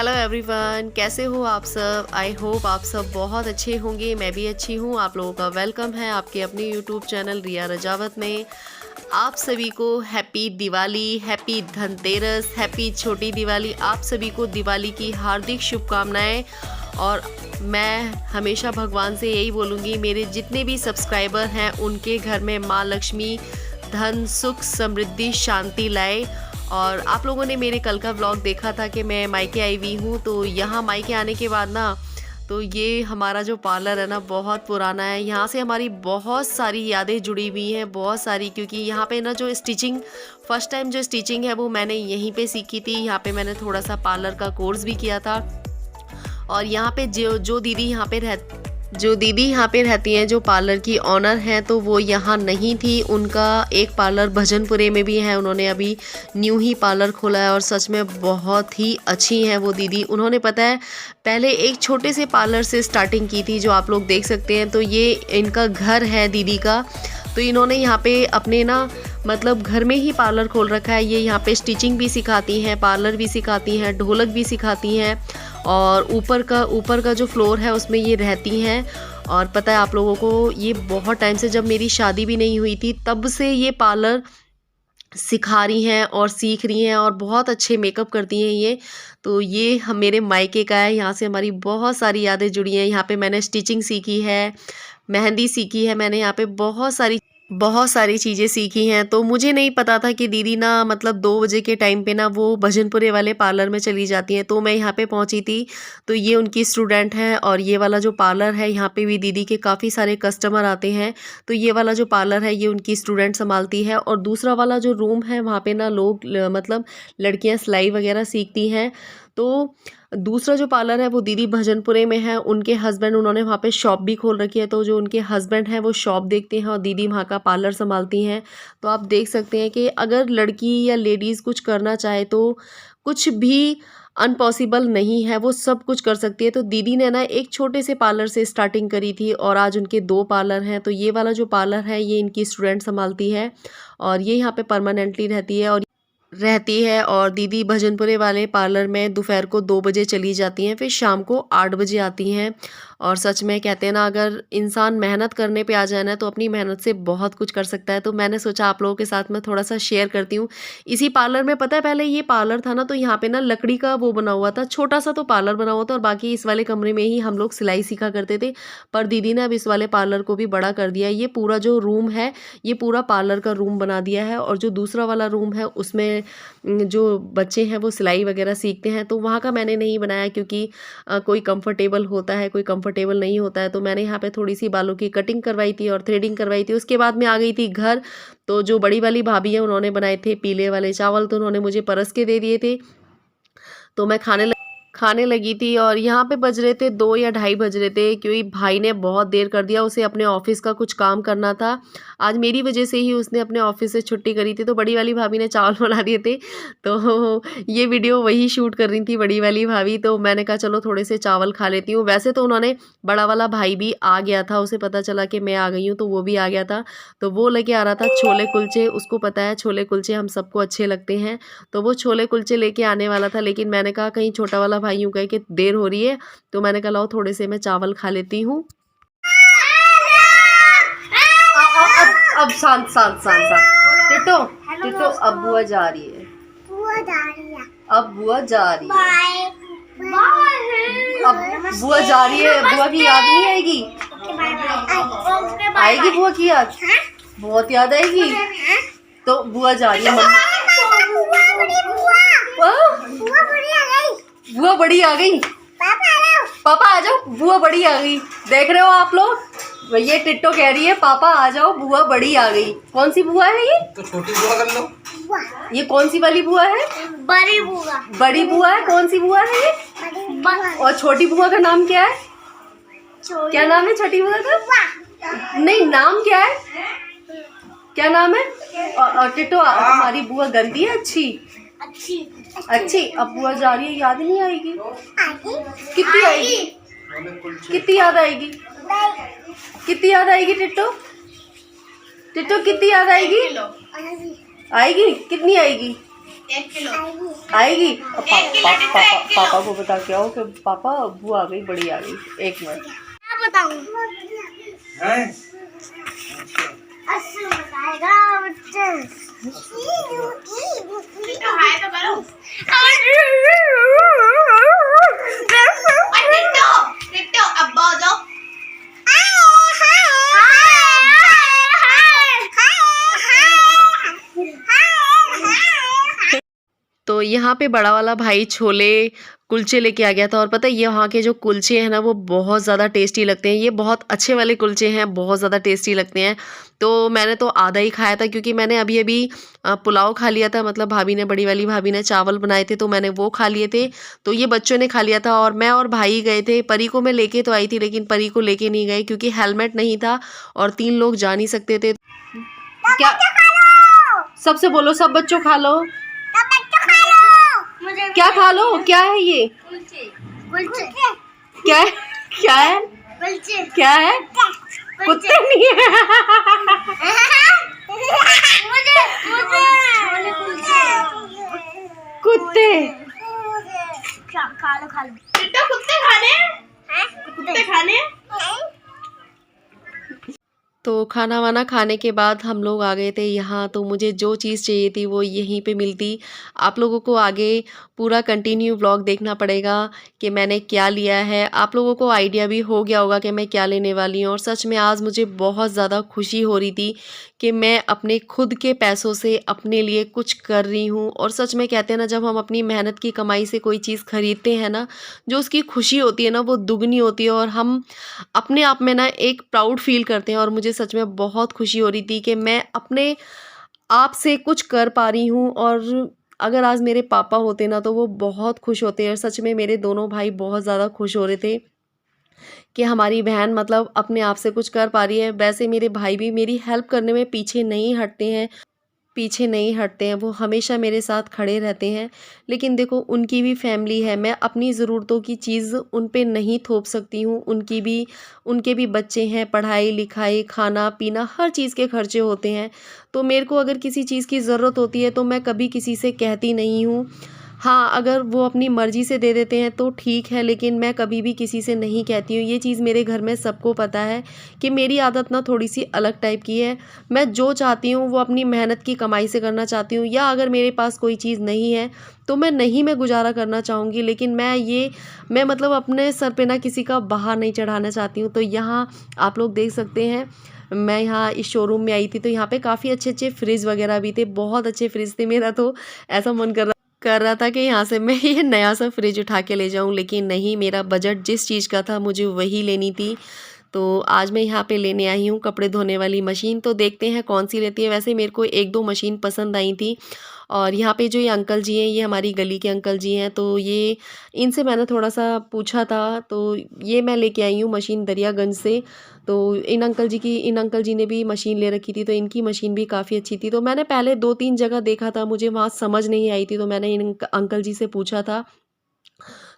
Hello everyone, कैसे हो आप सब। आई होप आप सब बहुत अच्छे होंगे। मैं भी अच्छी हूँ। आप लोगों का वेलकम है आपके अपने यूट्यूब चैनल रिया रजावत में। आप सभी को happy Diwali, happy Dhanteras, happy छोटी दिवाली। आप सभी को दिवाली की हार्दिक शुभकामनाएं। और मैं हमेशा भगवान से यही बोलूँगी, मेरे जितने भी सब्सक्राइबर हैं उनके घर में माँ लक्ष्मी धन सुख समृद्धि शांति लाए। और आप लोगों ने मेरे कल का व्लॉग देखा था कि मैं मायके आई हुई हूँ। तो यहाँ मायके आने के बाद ना, तो ये हमारा जो पार्लर है ना बहुत पुराना है। यहाँ से हमारी बहुत सारी यादें जुड़ी हुई हैं, बहुत सारी। क्योंकि यहाँ पे ना जो स्टिचिंग, फर्स्ट टाइम जो स्टिचिंग है वो मैंने यहीं पे सीखी थी। यहाँ पे मैंने थोड़ा सा पार्लर का कोर्स भी किया था। और यहाँ पे जो दीदी यहाँ पे रहती हैं, जो पार्लर की ऑनर हैं, तो वो यहाँ नहीं थी। उनका एक पार्लर भजनपुरे में भी है। उन्होंने अभी न्यू ही पार्लर खोला है और सच में बहुत ही अच्छी हैं वो दीदी। उन्होंने पता है पहले एक छोटे से पार्लर से स्टार्टिंग की थी, जो आप लोग देख सकते हैं। तो ये इनका घर है दीदी का। तो इन्होंने यहाँ पे अपने ना मतलब घर में ही पार्लर खोल रखा है। ये यहाँ पे स्टिचिंग भी सिखाती हैं, पार्लर भी सिखाती हैं, ढोलक भी सिखाती हैं। और ऊपर का जो फ्लोर है उसमें ये रहती हैं। और पता है आप लोगों को, ये बहुत टाइम से, जब मेरी शादी भी नहीं हुई थी तब से ये पार्लर सिखा रही हैं और सीख रही हैं। और बहुत अच्छे मेकअप करती हैं ये। तो ये हम मेरे मायके का है। यहाँ से हमारी बहुत सारी यादें जुड़ी हैं। यहाँ पे मैंने स्टिचिंग सीखी है, मेहंदी सीखी है मैंने। यहाँ पे बहुत सारी चीज़ें सीखी हैं। तो मुझे नहीं पता था कि दीदी ना मतलब 2 बजे के टाइम पे ना वो भजनपुरे वाले पार्लर में चली जाती हैं। तो मैं यहाँ पे पहुँची थी। तो ये उनकी स्टूडेंट हैं। और ये वाला जो पार्लर है, यहाँ पे भी दीदी के काफ़ी सारे कस्टमर आते हैं। तो ये वाला जो पार्लर है ये उनकी स्टूडेंट संभालती है। और दूसरा वाला जो रूम है वहाँ पे ना लोग मतलब लड़कियाँ सिलाई वगैरह सीखती हैं। तो दूसरा जो पार्लर है वो दीदी भजनपुरे में है। उनके हस्बैंड, उन्होंने वहाँ पे शॉप भी खोल रखी है। तो जो उनके हस्बैंड हैं वो शॉप देखते हैं और दीदी वहाँ का पार्लर संभालती हैं। तो आप देख सकते हैं कि अगर लड़की या लेडीज़ कुछ करना चाहे तो कुछ भी अनपॉसिबल नहीं है, वो सब कुछ कर सकती है। तो दीदी ने ना एक छोटे से पार्लर से स्टार्टिंग करी थी और आज उनके 2 पार्लर हैं। तो ये वाला जो पार्लर है ये इनकी स्टूडेंट संभालती है और ये यहाँ पे परमानेंटली रहती है। और दीदी भजनपुरे वाले पार्लर में दोपहर को 2 बजे चली जाती हैं, फिर शाम को 8 बजे आती हैं। और सच में कहते हैं ना, अगर इंसान मेहनत करने पे आ जाए ना तो अपनी मेहनत से बहुत कुछ कर सकता है। तो मैंने सोचा आप लोगों के साथ मैं थोड़ा सा शेयर करती हूँ। इसी पार्लर में, पता है पहले ये पार्लर था ना, तो यहाँ पे ना लकड़ी का वो बना हुआ था, छोटा सा तो पार्लर बना हुआ था। और बाकी इस वाले कमरे में ही हम लोग सिलाई सीखा करते थे। पर दीदी ने अब इस वाले पार्लर को भी बड़ा कर दिया है। ये पूरा जो रूम है ये पूरा पार्लर का रूम बना दिया है। और जो दूसरा वाला रूम है उसमें जो बच्चे हैं वो सिलाई वगैरह सीखते हैं। तो वहाँ का मैंने नहीं बनाया क्योंकि कोई कंफर्टेबल होता है, कोई कंफर्टेबल नहीं होता है। तो मैंने यहाँ पे थोड़ी सी बालों की कटिंग करवाई थी और थ्रेडिंग करवाई थी। उसके बाद मैं आ गई थी घर। तो जो बड़ी वाली भाभी है उन्होंने बनाए थे पीले वाले चावल, तो उन्होंने मुझे परस के दे दिए थे। तो मैं खाने लगी थी। और यहाँ पे बज रहे थे 2 या ढाई बज रहे थे, क्योंकि भाई ने बहुत देर कर दिया। उसे अपने ऑफिस का कुछ काम करना था। आज मेरी वजह से ही उसने अपने ऑफिस से छुट्टी करी थी। तो बड़ी वाली भाभी ने चावल बना दिए थे। तो ये वीडियो वही शूट कर रही थी बड़ी वाली भाभी। तो मैंने कहा चलो थोड़े से चावल खा लेती हूँ। वैसे तो उन्होंने, बड़ा वाला भाई भी आ गया था, उसे पता चला कि मैं आ गई हूँ तो वो भी आ गया था। तो वो लेके आ रहा था छोले कुलचे। उसको पता है छोले कुलचे हम सबको अच्छे लगते हैं। तो वो छोले कुलचे लेके आने वाला था, लेकिन मैंने कहा कहीं छोटा वाला भाई यूँ कहे कि देर हो रही है। तो मैंने कहा लाओ थोड़े से मैं चावल खा लेती हूँ। अब शांत शांत शांत शांत। टिटो अब बुआ जा रही है। अब बुआ जा रही है। अब बुआ जा रही है। बुआ की याद नहीं आएगी? आएगी बुआ की याद, बहुत याद आएगी। तो बुआ जा रही है। बुआ बड़ी आ गई। पापा आ जाओ, बुआ बड़ी आ गई। देख रहे हो आप लोग, ये टिट्टो कह रही है पापा आ जाओ बुआ बड़ी आ गई। कौन सी बुआ है ये? तो छोटी बुआ कर लो। ये कौन सी वाली बुआ है? बड़ी बुआ। बड़ी बुआ है। कौन सी बुआ है ये? और छोटी बुआ का नाम क्या है? क्या नाम है छोटी बुआ का? नहीं, नाम क्या है? क्या नाम है? टिट्टो हमारी बुआ गंदी है अच्छी। अब बुआ जा रही है, याद नहीं आएगी? कितनी आएगी? कितनी याद आएगी? कितनी याद आएगी टिट्टो? कितनी याद आएगी? आएगी कितनी आएगी? 1 किलो आएगी। पापा को बता के आओ कि पापा अब्बू आ गई, बड़ी आ गई। 1 मिनट बताऊं हैं? अस्सू बताएगा बच्चे तो हाय तो करो टिट्टो अब्बा आ जाओ तो यहाँ पे बड़ा वाला भाई छोले कुलचे लेके आ गया था। और पता है ये वहाँ के जो कुलचे हैं ना वो बहुत ज़्यादा टेस्टी लगते हैं। ये बहुत अच्छे वाले कुलचे हैं, बहुत ज़्यादा टेस्टी लगते हैं। तो मैंने तो आधा ही खाया था क्योंकि मैंने अभी अभी पुलाव खा लिया था। मतलब भाभी ने, बड़ी वाली भाभी ने चावल बनाए थे तो मैंने वो खा लिए थे। तो ये बच्चों ने खा लिया था और मैं और भाई गए थे। परी को मैं लेके तो आई थी लेकिन परी को लेके नहीं गए क्योंकि हेलमेट नहीं था और 3 लोग जा नहीं सकते थे। क्या सबसे बोलो, सब बच्चों खा लो। क्या खा लो? क्या है ये? क्या है? क्या है? क्या है? कुत्ते नहीं है। कुत्ते खा लो कुत्ते खाने तो खाना वाना खाने के बाद हम लोग आ गए थे यहाँ। तो मुझे जो चीज़ चाहिए थी वो यहीं पे मिलती। आप लोगों को आगे पूरा कंटिन्यू व्लॉग देखना पड़ेगा कि मैंने क्या लिया है। आप लोगों को आइडिया भी हो गया होगा कि मैं क्या लेने वाली हूँ। और सच में आज मुझे बहुत ज़्यादा खुशी हो रही थी कि मैं अपने खुद के पैसों से अपने लिए कुछ कर रही हूँ। और सच में कहते हैं ना, जब हम अपनी मेहनत की कमाई से कोई चीज़ खरीदते हैं ना, जो उसकी खुशी होती है ना वो दुगनी होती है और हम अपने आप में ना एक प्राउड फील करते हैं। और मुझे सच में बहुत खुशी हो रही थी कि मैं अपने आप से कुछ कर पा रही हूँ। और अगर आज मेरे पापा होते ना तो वो बहुत खुश होते। और सच में मेरे दोनों भाई बहुत ज़्यादा खुश हो रहे थे कि हमारी बहन मतलब अपने आप से कुछ कर पा रही है। वैसे मेरे भाई भी मेरी हेल्प करने में पीछे नहीं हटते हैं, वो हमेशा मेरे साथ खड़े रहते हैं। लेकिन देखो उनकी भी फैमिली है, मैं अपनी ज़रूरतों की चीज़ उन पे नहीं थोप सकती हूँ। उनके भी बच्चे हैं, पढ़ाई लिखाई खाना पीना हर चीज़ के खर्चे होते हैं। तो मेरे को अगर किसी चीज़ की ज़रूरत होती है तो मैं कभी किसी से कहती नहीं हूँ। हाँ, अगर वो अपनी मर्ज़ी से दे देते हैं तो ठीक है, लेकिन मैं कभी भी किसी से नहीं कहती हूँ। ये चीज़ मेरे घर में सबको पता है कि मेरी आदत ना थोड़ी-सी अलग टाइप की है। मैं जो चाहती हूँ वो अपनी मेहनत की कमाई से करना चाहती हूँ। या अगर मेरे पास कोई चीज़ नहीं है तो मैं नहीं में गुज़ारा करना चाहूँगी। लेकिन मैं मतलब अपने सर पे ना किसी का भार नहीं चढ़ाना चाहती हूँ। तो यहाँ आप लोग देख सकते हैं, मैं यहाँ इस शोरूम में आई थी तो यहाँ पे काफ़ी अच्छे-अच्छे फ्रिज वग़ैरह भी थे, बहुत अच्छे फ्रिज थे। मेरा तो ऐसा मन कर रहा था कि यहाँ से मैं ये नया सा फ्रिज उठा के ले जाऊँ, लेकिन नहीं, मेरा बजट जिस चीज़ का था मुझे वही लेनी थी। तो आज मैं यहाँ पे लेने आई हूँ कपड़े धोने वाली मशीन। तो देखते हैं कौन सी लेती है। वैसे मेरे को 1-2 मशीन पसंद आई थी। और यहाँ पे जो ये अंकल जी हैं, ये हमारी गली के अंकल जी हैं। तो ये इनसे मैंने थोड़ा-सा पूछा था, तो ये मैं लेके आई हूँ मशीन दरियागंज से। तो इन अंकल जी ने भी मशीन ले रखी थी, तो इनकी मशीन भी काफ़ी अच्छी थी। तो मैंने पहले 2-3 जगह देखा था, मुझे वहाँ समझ नहीं आई थी, तो मैंने इन अंकल जी से पूछा था।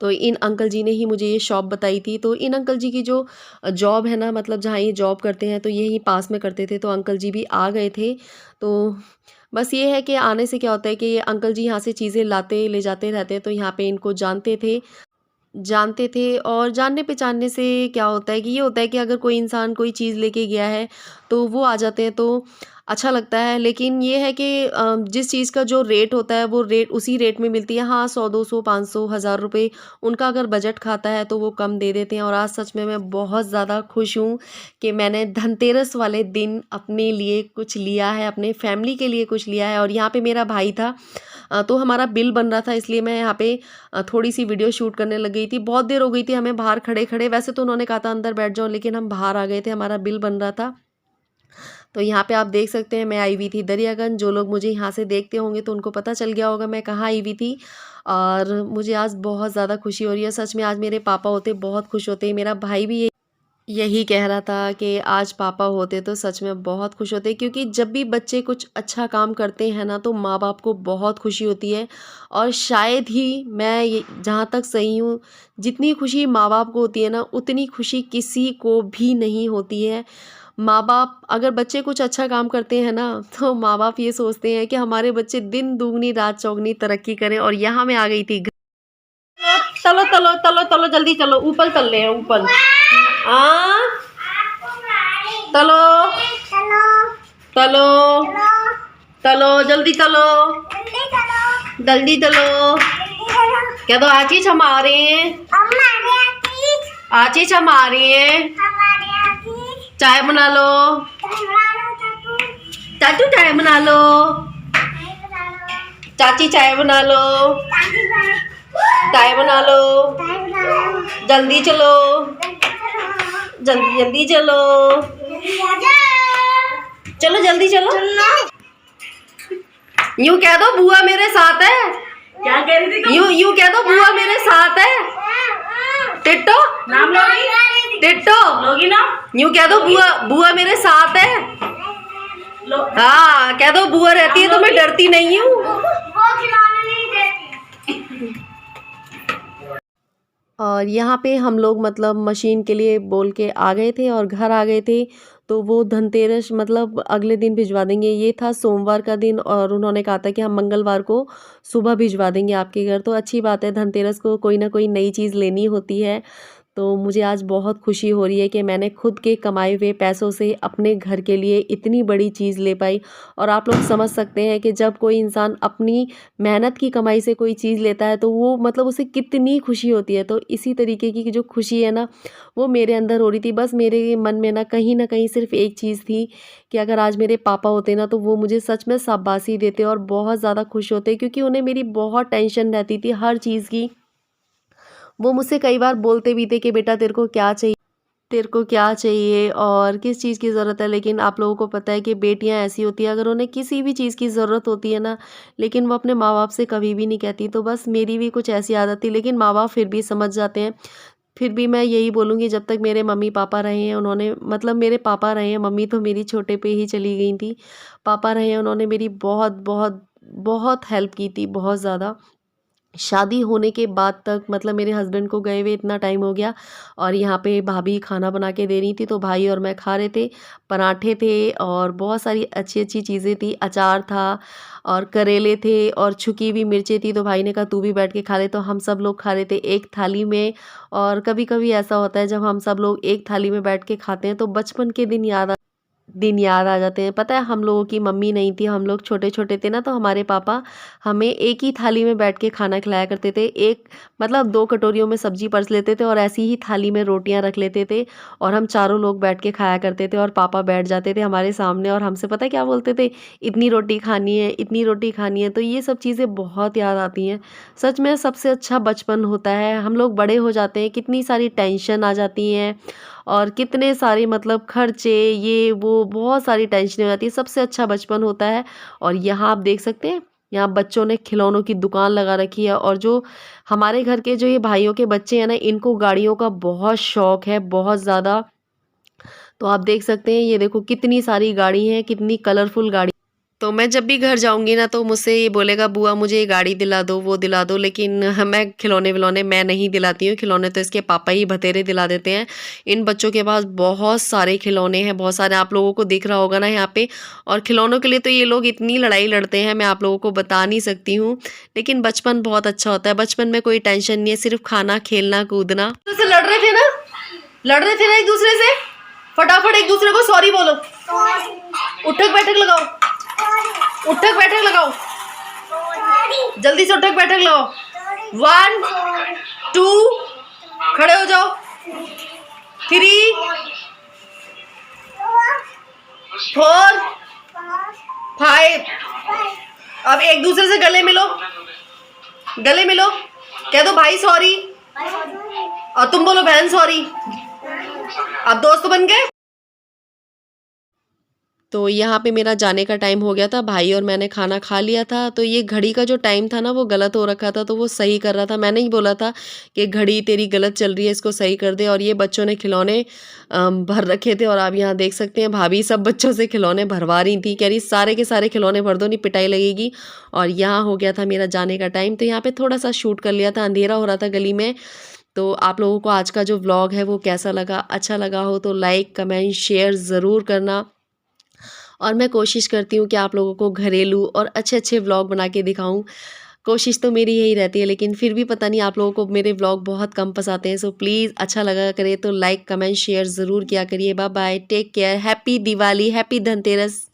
तो इन अंकल जी ने ही मुझे ये शॉप बताई थी। तो इन अंकल जी की जो जॉब है ना, मतलब जहाँ ये जॉब करते हैं तो यहीं पास में करते थे। तो अंकल जी भी आ गए थे। तो बस ये है कि आने से क्या होता है कि ये अंकल जी यहाँ से चीज़ें लाते ले जाते रहते हैं, तो यहाँ पे इनको जानते थे। और जानने पहचानने से क्या होता है कि ये होता है कि अगर कोई इंसान कोई चीज़ लेके गया है तो वो आ जाते हैं तो अच्छा लगता है। लेकिन ये है कि जिस चीज़ का जो रेट होता है वो रेट उसी रेट में मिलती है। हाँ, 100-200 500 1000 रुपये उनका अगर बजट खाता है तो वो कम दे देते हैं। और आज सच में मैं बहुत ज़्यादा खुश हूँ कि मैंने धनतेरस वाले दिन अपने लिए कुछ लिया है, अपने फैमिली के लिए कुछ लिया है। और यहाँ पे मेरा भाई था, तो हमारा बिल बन रहा था, इसलिए मैं यहाँ पे थोड़ी सी वीडियो शूट करने लग गई थी। बहुत देर हो गई थी हमें बाहर खड़े खड़े। वैसे तो उन्होंने कहा था अंदर बैठ जाओ, लेकिन हम बाहर आ गए थे, हमारा बिल बन रहा था। तो यहाँ पे आप देख सकते हैं मैं आई हुई थी दरियागंज। जो लोग मुझे यहाँ से देखते होंगे तो उनको पता चल गया होगा मैं कहाँ आई हुई थी। और मुझे आज बहुत ज़्यादा खुशी हो रही है। सच में आज मेरे पापा होते बहुत खुश होते। मेरा भाई भी यही कह रहा था कि आज पापा होते तो सच में बहुत खुश होते, क्योंकि जब भी बच्चे कुछ अच्छा काम करते हैं ना तो माँ बाप को बहुत खुशी होती है। और शायद ही मैं ये जहाँ तक सही हूँ, जितनी खुशी माँ बाप को होती है ना उतनी खुशी किसी को भी नहीं होती है। माँ बाप अगर बच्चे कुछ अच्छा काम करते हैं ना तो माँ बाप ये सोचते हैं कि हमारे बच्चे दिन दुगनी रात चौगनी तरक्की करें। और यहाँ मैं आ गई थी। चलो चलो चलो चलो जल्दी चलो, ऊपर चल रहे हैं ऊपर। चलो चलो चलो जल्दी चलो जल्दी चलो। क्या तो आचीज हम आ रहे हैं, आचीज हम आ रहे हैं। चाय बना लो चाचू, चाय बना लो चाची, चाय बना लो, चाय बना लो। जल्दी चलो जल्दी जल्दी चलो, चलो जल्दी चलो। यूं कह दो बुआ मेरे साथ है। क्या कह रही थी? यूं कह दो बुआ मेरे साथ है। टिट्टो नाम लोगी? टिट्टो लोगी ना? यूं कह दो बुआ बुआ मेरे साथ है। हाँ कह दो बुआ रहती है तो मैं डरती नहीं हूँ। वो खिलौने नहीं देती। और यहाँ पे हम लोग मतलब मशीन के लिए बोल के आ गए थे और घर आ गए थे। तो वो धनतेरस मतलब अगले दिन भिजवा देंगे। ये था सोमवार का दिन और उन्होंने कहा था कि हम मंगलवार को सुबह भिजवा देंगे आपके घर। तो अच्छी बात है, धनतेरस को कोई ना कोई नई चीज़ लेनी होती है। तो मुझे आज बहुत खुशी हो रही है कि मैंने खुद के कमाए हुए पैसों से अपने घर के लिए इतनी बड़ी चीज़ ले पाई। और आप लोग समझ सकते हैं कि जब कोई इंसान अपनी मेहनत की कमाई से कोई चीज़ लेता है तो वो मतलब उसे कितनी खुशी होती है। तो इसी तरीके की जो खुशी है ना वो मेरे अंदर हो रही थी। बस मेरे मन में ना कहीं सिर्फ एक चीज़ थी कि अगर आज मेरे पापा होते ना तो वो मुझे सच में शाबाशी देते और बहुत ज़्यादा खुश होते, क्योंकि उन्हें मेरी बहुत टेंशन रहती थी हर चीज़ की। वो मुझसे कई बार बोलते भी थे कि बेटा तेरे को क्या चाहिए, तेरे को क्या चाहिए और किस चीज़ की ज़रूरत है। लेकिन आप लोगों को पता है कि बेटियां ऐसी होती हैं, अगर उन्हें किसी भी चीज़ की ज़रूरत होती है ना लेकिन वो अपने माँ बाप से कभी भी नहीं कहती। तो बस मेरी भी कुछ ऐसी आदत थी, लेकिन माँ बाप फिर भी समझ जाते हैं। फिर भी मैं यही बोलूँगी, जब तक मेरे मम्मी पापा रहे हैं उन्होंने मतलब मेरे पापा रहे हैं, मम्मी तो मेरी छोटे पे ही चली गई थी। पापा रहे हैं, उन्होंने मेरी बहुत बहुत बहुत हेल्प की थी, बहुत ज़्यादा। शादी होने के बाद तक मतलब मेरे हस्बैंड को गए हुए इतना टाइम हो गया और यहाँ पे भाभी खाना बना के दे रही थी। तो भाई और मैं खा रहे थे, पराठे थे और बहुत सारी अच्छी अच्छी चीज़ें थी, अचार था और करेले थे और छुकी हुई मिर्चें थी। तो भाई ने कहा तू भी बैठ के खा ले। तो हम सब लोग खा रहे थे एक थाली में। और कभी कभी ऐसा होता है जब हम सब लोग एक थाली में बैठ के खाते हैं तो बचपन के दिन याद आ जाते हैं। पता है हम लोगों की मम्मी नहीं थी, हम लोग छोटे छोटे थे ना, तो हमारे पापा हमें एक ही थाली में बैठ के खाना खिलाया करते थे। एक मतलब 2 कटोरियों में सब्जी परस लेते थे और ऐसी ही थाली में रोटियां रख लेते थे और हम चारों लोग बैठ के खाया करते थे। और पापा बैठ जाते थे हमारे सामने और हमसे पता है क्या बोलते थे, इतनी रोटी खानी है, इतनी रोटी खानी है। तो ये सब चीज़ें बहुत याद आती हैं। सच में सबसे अच्छा बचपन होता है। हम लोग बड़े हो जाते हैं, कितनी सारी टेंशन आ जाती हैं और कितने सारे मतलब खर्चे, ये वो बहुत सारी टेंशनें हो जाती है। सबसे अच्छा बचपन होता है। और यहाँ आप देख सकते हैं, यहाँ बच्चों ने खिलौनों की दुकान लगा रखी है। और जो हमारे घर के जो ये भाइयों के बच्चे हैं ना, इनको गाड़ियों का बहुत शौक है, बहुत ज़्यादा। तो आप देख सकते हैं, ये देखो कितनी सारी गाड़ी हैं, कितनी कलरफुल गाड़ी। तो मैं जब भी घर जाऊंगी ना तो मुझसे ये बोलेगा बुआ मुझे ये गाड़ी दिला दो, वो दिला दो। लेकिन मैं खिलौने विलौने मैं नहीं दिलाती हूँ, खिलौने तो इसके पापा ही बतेरे दिला देते हैं। इन बच्चों के पास बहुत सारे खिलौने हैं, बहुत सारे, आप लोगों को दिख रहा होगा ना यहाँ पे। और खिलौनों के लिए तो ये लोग इतनी लड़ाई लड़ते हैं, मैं आप लोगों को बता नहीं सकती हूँ। लेकिन बचपन बहुत अच्छा होता है, बचपन में कोई टेंशन नहीं है, सिर्फ खाना खेलना कूदना। तो लड़ रहे थे ना, लड़ रहे थे ना एक दूसरे से, फटाफट एक दूसरे को सॉरी बोलो, उठक बैठक लगाओ, उठक बैठक लगाओ, जल्दी से उठक बैठक लगाओ। 1 2 खड़े हो जाओ, 3 4 5। अब एक दूसरे से गले मिलो, गले मिलो, कह दो भाई सॉरी और तुम बोलो बहन सॉरी। अब दोस्त बन गए। तो यहाँ पे मेरा जाने का टाइम हो गया था, भाई और मैंने खाना खा लिया था। तो ये घड़ी का जो टाइम था ना वो गलत हो रखा था, तो वो सही कर रहा था। मैंने ही बोला था कि घड़ी तेरी गलत चल रही है, इसको सही कर दे। और ये बच्चों ने खिलौने भर रखे थे और आप यहाँ देख सकते हैं भाभी सब बच्चों से खिलौने भरवा रही थी, कह रही सारे के सारे खिलौने भर दो, नहीं पिटाई लगेगी। और यहाँ हो गया था मेरा जाने का टाइम। तो यहाँ पे थोड़ा सा शूट कर लिया था, अंधेरा हो रहा था गली में। तो आप लोगों को आज का जो व्लॉग है वो कैसा लगा, अच्छा लगा हो तो लाइक कमेंट शेयर ज़रूर करना। और मैं कोशिश करती हूँ कि आप लोगों को घरेलू और अच्छे अच्छे व्लॉग बना के दिखाऊँ। कोशिश तो मेरी यही रहती है, लेकिन फिर भी पता नहीं आप लोगों को मेरे व्लॉग बहुत कम पसंद आते हैं। सो प्लीज़ अच्छा लगा करे तो लाइक कमेंट शेयर ज़रूर किया करिए। Bye bye, take care, happy Diwali, happy Dhanteras.